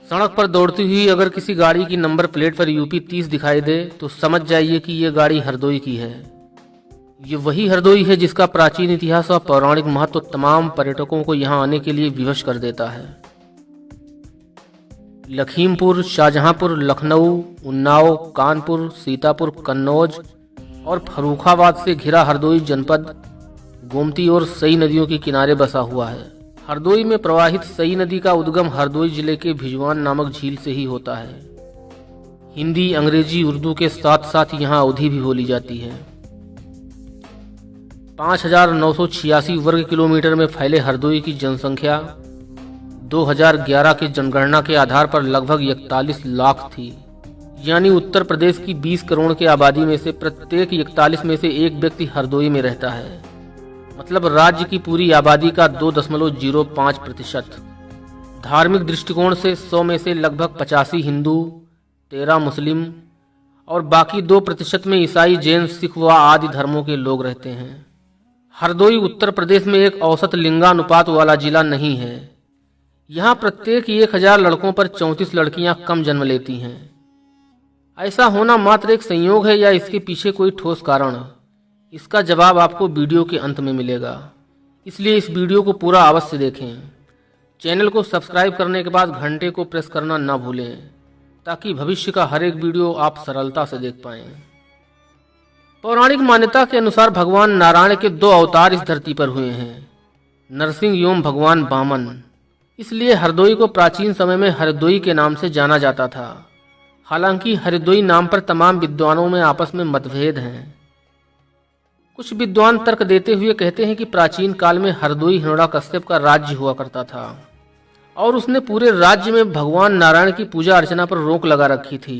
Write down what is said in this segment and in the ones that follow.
सड़क पर दौड़ती हुई अगर किसी गाड़ी की नंबर प्लेट पर यूपी 30 दिखाई दे तो समझ जाइए कि ये गाड़ी हरदोई की है। ये वही हरदोई है जिसका प्राचीन इतिहास और पौराणिक महत्व तमाम पर्यटकों को यहाँ आने के लिए विवश कर देता है। लखीमपुर, शाहजहांपुर, लखनऊ, उन्नाव, कानपुर, सीतापुर, कन्नौज और फर्रुखाबाद से घिरा हरदोई जनपद गोमती और सई नदियों के किनारे बसा हुआ है। हरदोई में प्रवाहित सई नदी का उद्गम हरदोई जिले के भिजवान नामक झील से ही होता है। हिंदी, अंग्रेजी, उर्दू के साथ साथ यहाँ अवधी भी बोली जाती है। 5,986 वर्ग किलोमीटर में फैले हरदोई की जनसंख्या 2011 की जनगणना के आधार पर लगभग 41 लाख थी। यानी उत्तर प्रदेश की 20 करोड़ की आबादी में से प्रत्येक 41 में से एक व्यक्ति हरदोई में रहता है। मतलब राज्य की पूरी आबादी का 2.05%। धार्मिक दृष्टिकोण से 100 में से लगभग 85 हिंदू, 13 मुस्लिम और बाकी 2% में ईसाई, जैन, सिख व आदि धर्मों के लोग रहते हैं। हरदोई उत्तर प्रदेश में एक औसत लिंगानुपात वाला जिला नहीं है। यहाँ प्रत्येक 1000 लड़कों पर 34 लड़कियां कम जन्म लेती हैं। ऐसा होना मात्र एक संयोग है या इसके पीछे कोई ठोस कारण? इसका जवाब आपको वीडियो के अंत में मिलेगा, इसलिए इस वीडियो को पूरा अवश्य देखें। चैनल को सब्सक्राइब करने के बाद घंटे को प्रेस करना ना भूलें ताकि भविष्य का हर एक वीडियो आप सरलता से देख पाएं। पौराणिक मान्यता के अनुसार भगवान नारायण के 2 अवतार इस धरती पर हुए हैं, नरसिंह एवं भगवान वामन। इसलिए हरदोई को प्राचीन समय में हरदोई के नाम से जाना जाता था। हालांकि हरदोई नाम पर तमाम विद्वानों में आपस में मतभेद हैं। कुछ विद्वान तर्क देते हुए कहते हैं कि प्राचीन काल में हरदोई हिरण्याकश्यप का राज्य हुआ करता था और उसने पूरे राज्य में भगवान नारायण की पूजा अर्चना पर रोक लगा रखी थी।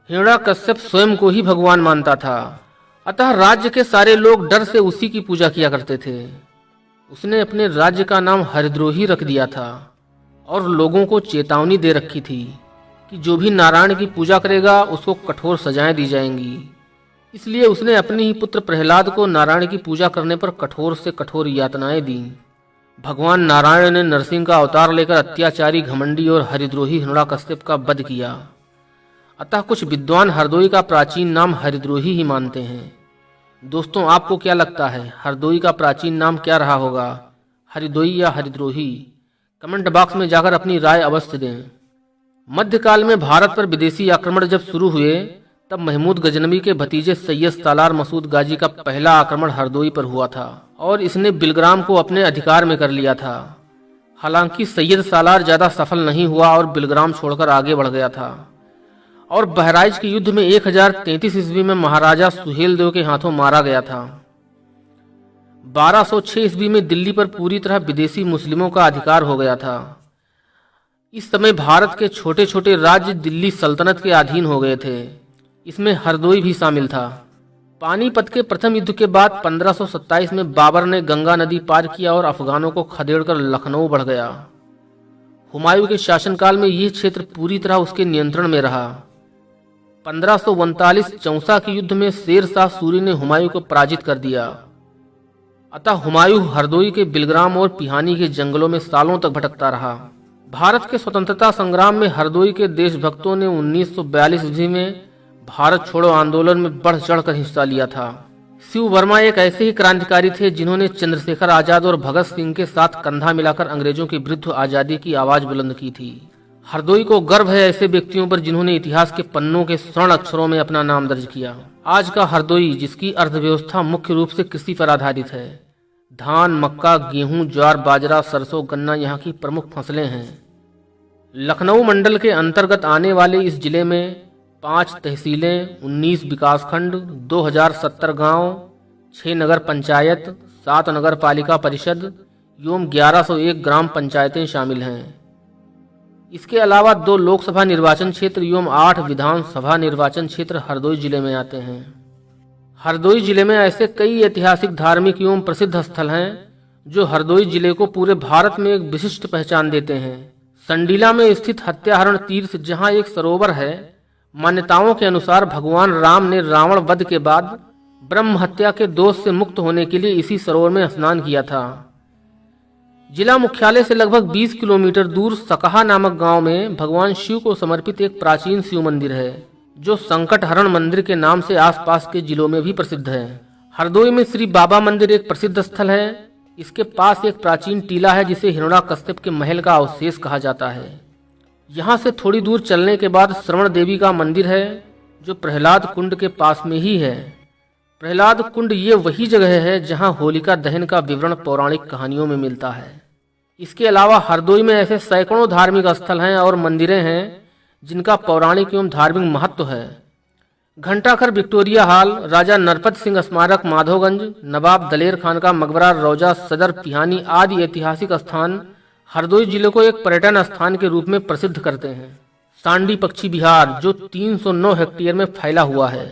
हिरण्याकश्यप स्वयं को ही भगवान मानता था, अतः राज्य के सारे लोग डर से उसी की पूजा किया करते थे। उसने अपने राज्य का नाम हरिद्रोही रख दिया था और लोगों को चेतावनी दे रखी थी कि जो भी नारायण की पूजा करेगा उसको कठोर सजाएं दी जाएंगी। इसलिए उसने अपने ही पुत्र प्रहलाद को नारायण की पूजा करने पर कठोर से कठोर यातनाएं दी। भगवान नारायण ने नरसिंह का अवतार लेकर अत्याचारी, घमंडी और हरिद्रोही हिरण्याकश्यप का वध किया। अतः कुछ विद्वान हरदोई का प्राचीन नाम हरिद्रोही ही मानते हैं। दोस्तों, आपको क्या लगता है हरदोई का प्राचीन नाम क्या रहा होगा, हरिदोई या हरिद्रोही? कमेंट बॉक्स में जाकर अपनी राय अवश्य दें। मध्यकाल में भारत पर विदेशी आक्रमण जब शुरू हुए तब महमूद गजनवी के भतीजे सैयद सालार मसूद गाजी का पहला आक्रमण हरदोई पर हुआ था और इसने बिलग्राम को अपने अधिकार में कर लिया था। हालांकि सैयद सालार ज्यादा सफल नहीं हुआ और बिलग्राम छोड़कर आगे बढ़ गया था और बहराइच के युद्ध में 1033 ईस्वी में महाराजा सुहेलदेव के हाथों मारा गया था। 1206 ईस्वी में दिल्ली पर पूरी तरह विदेशी मुस्लिमों का अधिकार हो गया था। इस समय भारत के छोटे छोटे राज्य दिल्ली सल्तनत के अधीन हो गए थे। इसमें हरदोई भी शामिल था। पानीपत के प्रथम युद्ध के बाद 1527 में बाबर ने गंगा नदी पार किया और अफगानों को खदेड़कर लखनऊ बढ़ गया। हुमायूं के शासनकाल में यह क्षेत्र पूरी तरह उसके नियंत्रण में रहा। 1539 चौसा के युद्ध में शेर शाह सूरी ने हुमायूं को पराजित कर दिया। अतः हुमायूं हरदोई के बिलग्राम और पिहानी के जंगलों में सालों तक भटकता रहा। भारत के स्वतंत्रता संग्राम में हरदोई के देशभक्तों ने 1942 ईस्वी में भारत छोड़ो आंदोलन में बढ़ चढ़कर हिस्सा लिया था। शिव वर्मा एक ऐसे ही क्रांतिकारी थे जिन्होंने चंद्रशेखर आजाद और भगत सिंह के साथ कंधा मिलाकर अंग्रेजों के विरुद्ध आजादी की आवाज बुलंद की थी। हरदोई को गर्व है ऐसे व्यक्तियों पर जिन्होंने इतिहास के पन्नों के स्वर्ण अक्षरों में अपना नाम दर्ज किया। आज का हरदोई, जिसकी अर्थव्यवस्था मुख्य रूप से कृषि पर आधारित है, धान, मक्का, गेहूं, ज्वार, बाजरा, सरसों, गन्ना यहाँ की प्रमुख फसलें हैं। लखनऊ मंडल के अंतर्गत आने वाले इस जिले में 5 तहसीलें, 19 विकासखंड, 2070 गांव, 6 नगर पंचायत, 7 नगर पालिका परिषद एवं 1101 ग्राम पंचायतें शामिल हैं। इसके अलावा 2 लोकसभा निर्वाचन क्षेत्र एवं 8 विधानसभा निर्वाचन क्षेत्र हरदोई जिले में आते हैं। हरदोई जिले में ऐसे कई ऐतिहासिक, धार्मिक एवं प्रसिद्ध स्थल हैं जो हरदोई जिले को पूरे भारत में एक विशिष्ट पहचान देते हैं। संडीला में स्थित हत्याहरण तीर्थ, जहां एक सरोवर है, मान्यताओं के अनुसार भगवान राम ने रावण वध के बाद ब्रह्म हत्या के दोष से मुक्त होने के लिए इसी सरोवर में स्नान किया था। जिला मुख्यालय से लगभग 20 किलोमीटर दूर सकहा नामक गांव में भगवान शिव को समर्पित एक प्राचीन शिव मंदिर है, जो संकट हरण मंदिर के नाम से आसपास के जिलों में भी प्रसिद्ध है। हरदोई में श्री बाबा मंदिर एक प्रसिद्ध स्थल है। इसके पास एक प्राचीन टीला है जिसे हिरण्याकश्यप के महल का अवशेष कहा जाता है। यहाँ से थोड़ी दूर चलने के बाद श्रवण देवी का मंदिर है, जो प्रहलाद कुंड के पास में ही है। प्रहलाद कुंड ये वही जगह है जहाँ होलिका दहन का विवरण पौराणिक कहानियों में मिलता है। इसके अलावा हरदोई में ऐसे सैकड़ों धार्मिक स्थल हैं और मंदिरें हैं जिनका पौराणिक एवं धार्मिक महत्व है। घंटाघर विक्टोरिया हॉल, राजा नरपत सिंह स्मारक माधोगंज, नवाब दलेर खान का मकबरा, रौजा सदर पिहानी आदि ऐतिहासिक स्थान हरदोई जिले को एक पर्यटन स्थान के रूप में प्रसिद्ध करते हैं। सांडी पक्षी विहार, जो 309 हेक्टेयर में फैला हुआ है।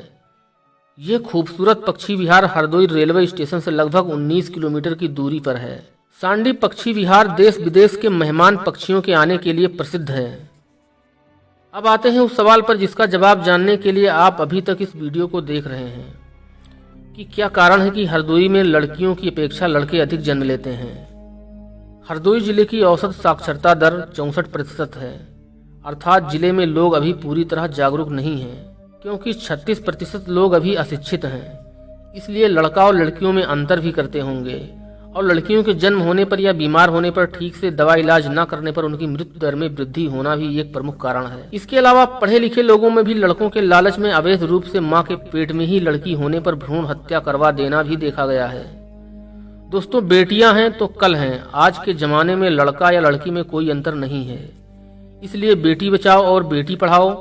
ये खूबसूरत पक्षी विहार हरदोई रेलवे स्टेशन से लगभग 19 किलोमीटर की दूरी पर है। सांडी पक्षी विहार देश विदेश के मेहमान पक्षियों के आने के लिए प्रसिद्ध है। अब आते हैं उस सवाल पर जिसका जवाब जानने के लिए आप अभी तक इस वीडियो को देख रहे हैं कि क्या कारण है कि हरदोई में लड़कियों की अपेक्षा लड़के अधिक जन्म लेते हैं। हरदोई जिले की औसत साक्षरता दर 64% है, अर्थात जिले में लोग अभी पूरी तरह जागरूक नहीं हैं, क्योंकि 36% लोग अभी अशिक्षित हैं। इसलिए लड़का और लड़कियों में अंतर भी करते होंगे और लड़कियों के जन्म होने पर या बीमार होने पर ठीक से दवा इलाज न करने पर उनकी मृत्यु दर में वृद्धि होना भी एक प्रमुख कारण है। इसके अलावा पढ़े लिखे लोगों में भी लड़कों के लालच में अवैध रूप से मां के पेट में ही लड़की होने पर भ्रूण हत्या करवा देना भी देखा गया है। दोस्तों, बेटियां हैं तो कल हैं। आज के जमाने में लड़का या लड़की में कोई अंतर नहीं है। इसलिए बेटी बचाओ और बेटी पढ़ाओ,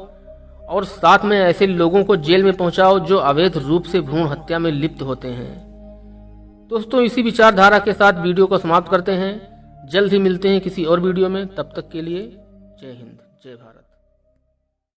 और साथ में ऐसे लोगों को जेल में पहुंचाओ जो अवैध रूप से भ्रूण हत्या में लिप्त होते हैं। दोस्तों, इसी विचारधारा के साथ वीडियो को समाप्त करते हैं। जल्द ही मिलते हैं किसी और वीडियो में। तब तक के लिए जय हिंद, जय भारत।